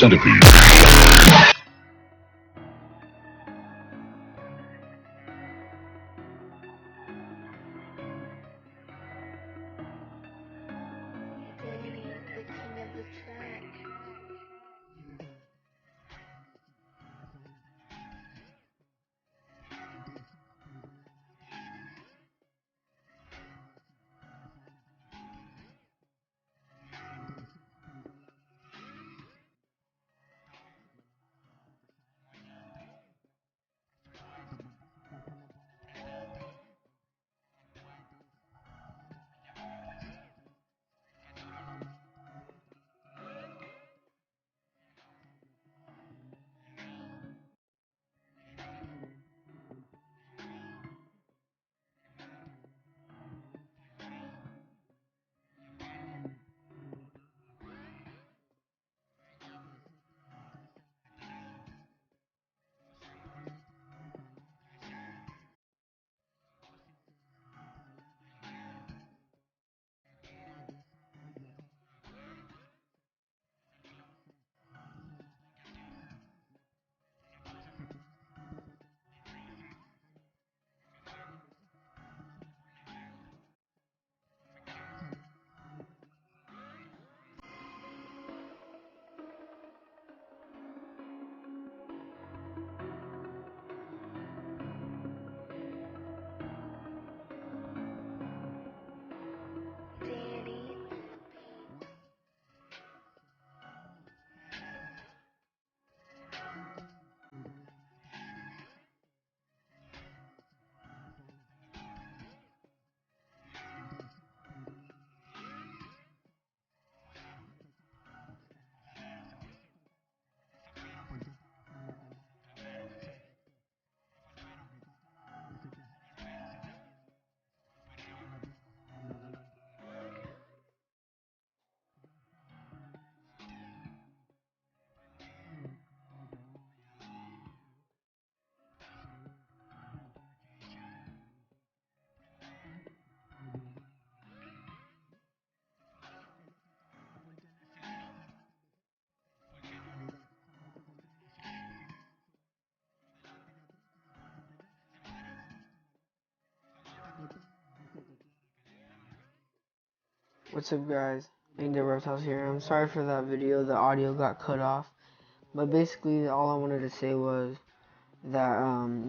centipede. What's up, guys? Reptiles here. I'm sorry for that video, the audio got cut off, but basically all I wanted to say was that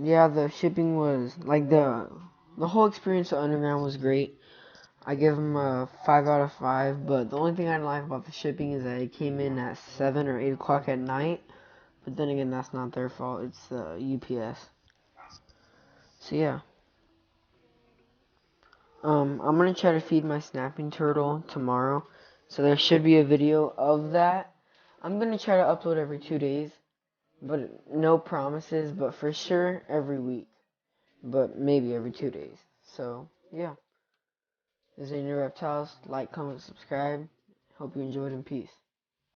yeah, the shipping was like the whole experience of Underground was great. I give them a 5 out of 5, but the only thing I didn't like about the shipping is that it came in at 7 or 8 o'clock at night, but then again, that's not their fault, it's the UPS. So yeah, I'm gonna try to feed my snapping turtle tomorrow, so there should be a video of that. I'm gonna try to upload every 2 days, but no promises, but for sure every week, but maybe every 2 days. So yeah, this is Reptiles. Like, comment, subscribe. Hope you enjoyed, and peace.